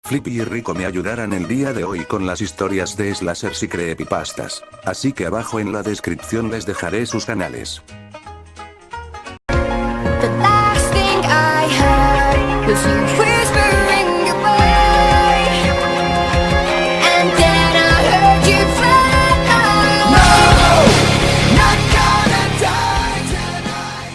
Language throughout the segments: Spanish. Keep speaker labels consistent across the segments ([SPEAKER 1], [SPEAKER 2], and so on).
[SPEAKER 1] Flippy y Rico me ayudarán el día de hoy con las historias de slashers y creepypastas. Así que abajo en la descripción les dejaré sus canales.
[SPEAKER 2] The last thing I heard was you whispering goodbye, and then I heard you fly. No, not gonna die tonight.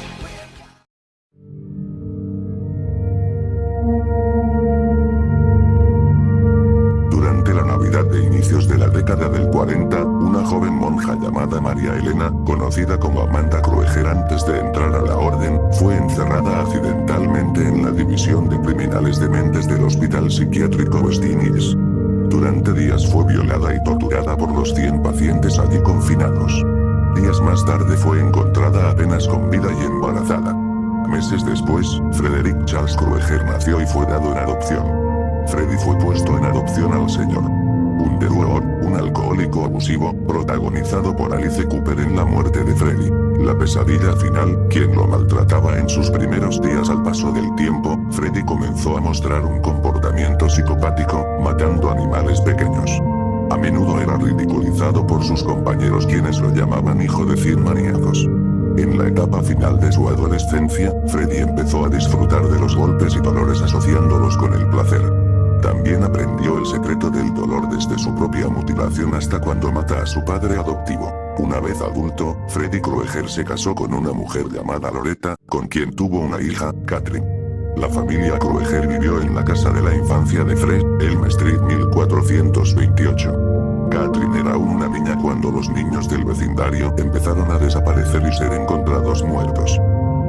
[SPEAKER 3] Durante la Navidad de inicios de la década del 40, una joven monja llamada María Elena, conocida como Amanda Krueger antes de entrar a la orden, fue encerrada accidentalmente en la división de criminales dementes del Hospital Psiquiátrico West Indies. Durante días fue violada y torturada por los 100 pacientes allí confinados. Días más tarde fue encontrada apenas con vida y embarazada. Meses después, Frederick Charles Krueger nació y fue dado en adopción. Freddy fue puesto en adopción al Sr. Underwood, un alcohólico abusivo, protagonizado por Alice Cooper en La muerte de Freddy. La pesadilla final, quien lo maltrataba en sus primeros días. Al paso del tiempo, Freddy comenzó a mostrar un comportamiento psicopático, matando animales pequeños. A menudo era ridiculizado por sus compañeros, quienes lo llamaban hijo de 100 maníacos. En la etapa final de su adolescencia, Freddy empezó a disfrutar de los golpes y dolores asociándolos con el placer. También aprendió el secreto del dolor desde su propia mutilación hasta cuando mata a su padre adoptivo. Una vez adulto, Freddy Krueger se casó con una mujer llamada Loretta, con quien tuvo una hija, Catherine. La familia Krueger vivió en la casa de la infancia de Fred, Elm Street 1428. Catherine era aún una niña cuando los niños del vecindario empezaron a desaparecer y ser encontrados muertos.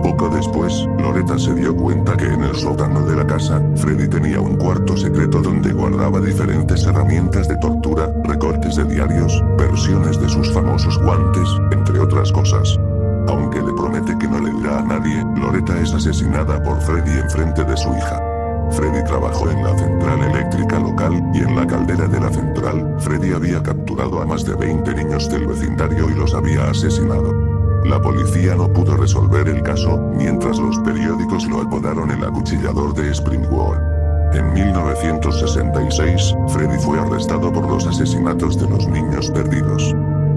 [SPEAKER 3] Poco después, Loretta se dio cuenta que en el sótano de la casa, Freddy tenía un cuarto secreto donde guardaba diferentes herramientas de tortura, recortes de diarios, versiones de sus famosos guantes, entre otras cosas. Aunque le promete que no le dirá a nadie, Loretta es asesinada por Freddy enfrente de su hija. Freddy trabajó en la central eléctrica local, y en la caldera de la central, Freddy había capturado a más de 20 niños del vecindario y los había asesinado. La policía no pudo resolver el caso, mientras los periódicos lo apodaron el acuchillador de Springwood. En 1966, Freddy fue arrestado por los asesinatos de los niños perdidos.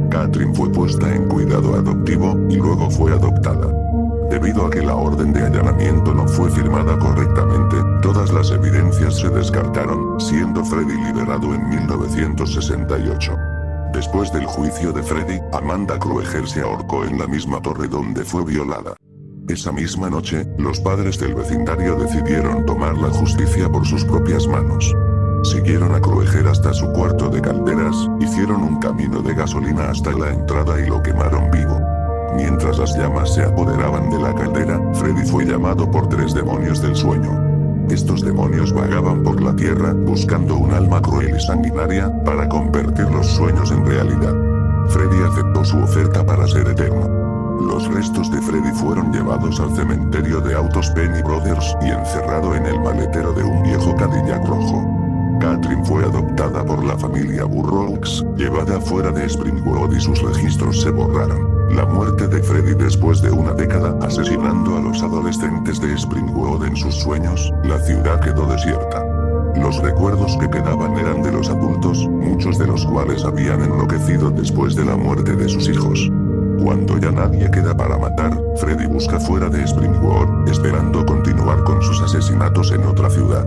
[SPEAKER 3] Catherine fue puesta en cuidado adoptivo, y luego fue adoptada. Debido a que la orden de allanamiento no fue firmada correctamente, todas las evidencias se descartaron, siendo Freddy liberado en 1968. Después del juicio de Freddy, Amanda Krueger se ahorcó en la misma torre donde fue violada. Esa misma noche, los padres del vecindario decidieron tomar la justicia por sus propias manos. Siguieron a Krueger hasta su cuarto de calderas, hicieron un camino de gasolina hasta la entrada y lo quemaron vivo. Mientras las llamas se apoderaban de la caldera, Freddy fue llamado por 3 demonios del sueño. Estos demonios vagaban por la tierra, buscando un alma cruel y sanguinaria, para convertir los sueños en realidad. Freddy aceptó su oferta para ser eterno. Los restos de Freddy fueron llevados al cementerio de autos Penny Brothers, y encerrado en el maletero de un viejo Cadillac rojo. Catherine fue adoptada por la familia Burroughs, llevada fuera de Springwood y sus registros se borraron. La muerte de Freddy después de una década asesinando a los adolescentes de Springwood en sus sueños, la ciudad quedó desierta. Los recuerdos que quedaban eran de los adultos, muchos de los cuales habían enloquecido después de la muerte de sus hijos. Cuando ya nadie queda para matar, Freddy busca fuera de Springwood, esperando continuar con sus asesinatos en otra ciudad.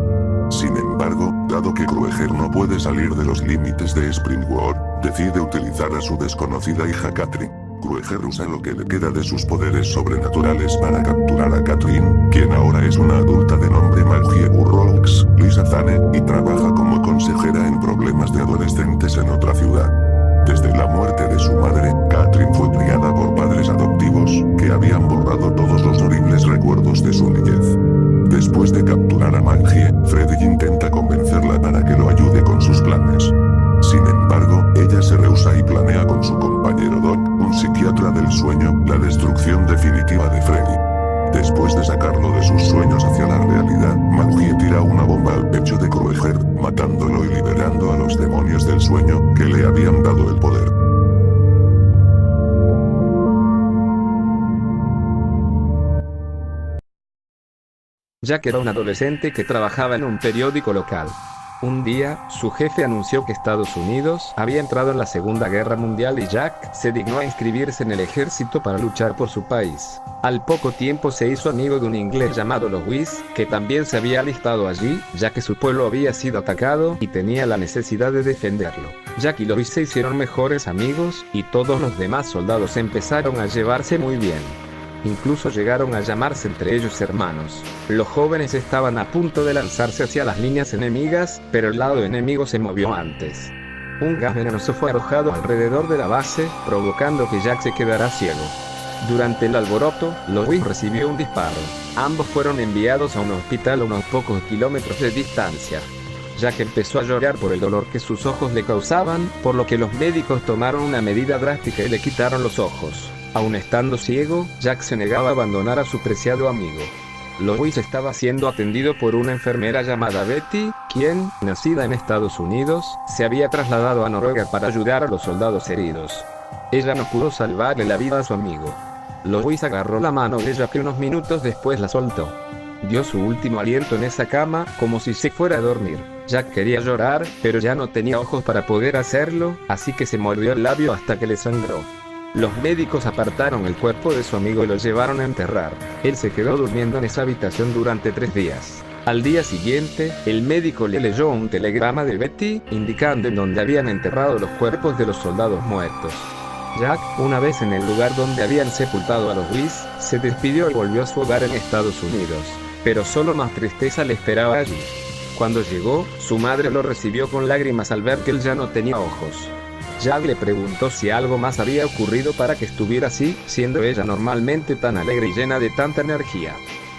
[SPEAKER 3] Sin embargo, dado que Krueger no puede salir de los límites de Springwood, decide utilizar a su desconocida hija Catherine. Krueger usa lo que le queda de sus poderes sobrenaturales para capturar a Catherine, quien ahora es una adulta de nombre Margie Burroughs, Lisa Zane, y trabaja como consejera en problemas de adolescentes en otra ciudad. Desde la muerte de su madre, Catherine fue criada por padres adoptivos, que habían borrado todos los horribles recuerdos de su niñez. Después de capturar a Margie, Freddy intenta convencerla para que lo ayude con sus planes. Sin embargo, ella se rehúsa y planea con su compañero Doc, un psiquiatra del sueño, la destrucción definitiva de Freddy. Después de sacarlo de sus sueños hacia la realidad, Margie tira una bomba al pecho de Krueger, matándolo y liberando a los demonios del sueño, que le habían dado el poder.
[SPEAKER 4] Jack era un adolescente que trabajaba en un periódico local. Un día, su jefe anunció que Estados Unidos había entrado en la Segunda Guerra Mundial y Jack se dignó a inscribirse en el ejército para luchar por su país. Al poco tiempo se hizo amigo de un inglés llamado Louis, que también se había alistado allí, ya que su pueblo había sido atacado y tenía la necesidad de defenderlo. Jack y Louis se hicieron mejores amigos, y todos los demás soldados empezaron a llevarse muy bien. Incluso llegaron a llamarse entre ellos hermanos. Los jóvenes estaban a punto de lanzarse hacia las líneas enemigas, pero el lado enemigo se movió antes. Un gas venenoso fue arrojado alrededor de la base, provocando que Jack se quedara ciego. Durante el alboroto, Louis recibió un disparo. Ambos fueron enviados a un hospital a unos pocos kilómetros de distancia. Jack empezó a llorar por el dolor que sus ojos le causaban, por lo que los médicos tomaron una medida drástica y le quitaron los ojos. Aun estando ciego, Jack se negaba a abandonar a su preciado amigo. Louis estaba siendo atendido por una enfermera llamada Betty, quien, nacida en Estados Unidos, se había trasladado a Noruega para ayudar a los soldados heridos. Ella no pudo salvarle la vida a su amigo. Louis agarró la mano de ella que unos minutos después la soltó. Dio su último aliento en esa cama, como si se fuera a dormir. Jack quería llorar, pero ya no tenía ojos para poder hacerlo, así que se mordió el labio hasta que le sangró. Los médicos apartaron el cuerpo de su amigo y lo llevaron a enterrar. Él se quedó durmiendo en esa habitación durante 3 días. Al día siguiente, el médico le leyó un telegrama de Betty, indicando en dónde habían enterrado los cuerpos de los soldados muertos. Jack, una vez en el lugar donde habían sepultado a los Louis, se despidió y volvió a su hogar en Estados Unidos. Pero solo más tristeza le esperaba allí. Cuando llegó, su madre lo recibió con lágrimas al ver que él ya no tenía ojos. Jack le preguntó si algo más había ocurrido para que estuviera así, siendo ella normalmente tan alegre y llena de tanta energía.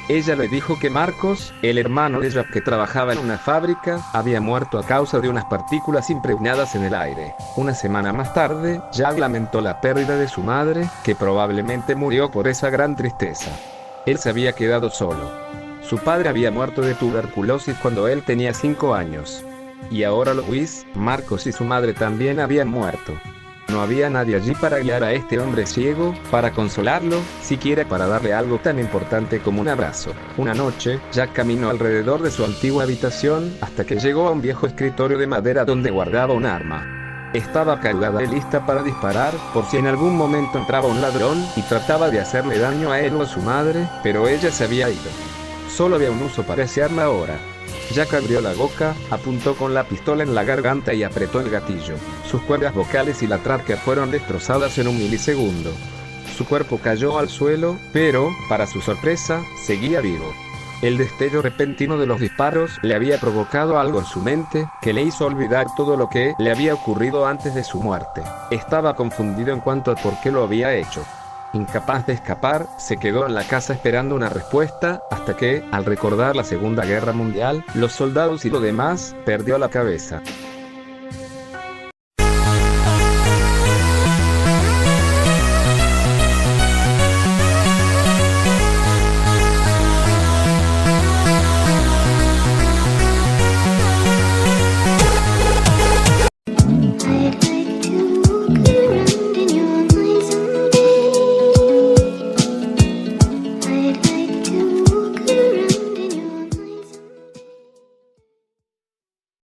[SPEAKER 4] Ella le dijo que Marcos, el hermano de Jack que trabajaba en una fábrica, había muerto a causa de unas partículas impregnadas en el aire. Una semana más tarde, Jack lamentó la pérdida de su madre, que probablemente murió por esa gran tristeza. Él se había quedado solo. Su padre había muerto de tuberculosis cuando él tenía 5 años. Y ahora Louis, Marcos y su madre también habían muerto. No había nadie allí para guiar a este hombre ciego, para consolarlo, siquiera para darle algo tan importante como un abrazo. Una noche, Jack caminó alrededor de su antigua habitación, hasta que llegó a un viejo escritorio de madera donde guardaba un arma. Estaba cargada y lista para disparar, por si en algún momento entraba un ladrón y trataba de hacerle daño a él o a su madre, pero ella se había ido. Solo había un uso para ese arma ahora. Jack abrió la boca, apuntó con la pistola en la garganta y apretó el gatillo. Sus cuerdas vocales y la tráquea fueron destrozadas en un milisegundo. Su cuerpo cayó al suelo, pero, para su sorpresa, seguía vivo. El destello repentino de los disparos le había provocado algo en su mente, que le hizo olvidar todo lo que le había ocurrido antes de su muerte. Estaba confundido en cuanto a por qué lo había hecho. Incapaz de escapar, se quedó en la casa esperando una respuesta, hasta que, al recordar la Segunda Guerra Mundial, los soldados y lo demás, perdió la cabeza.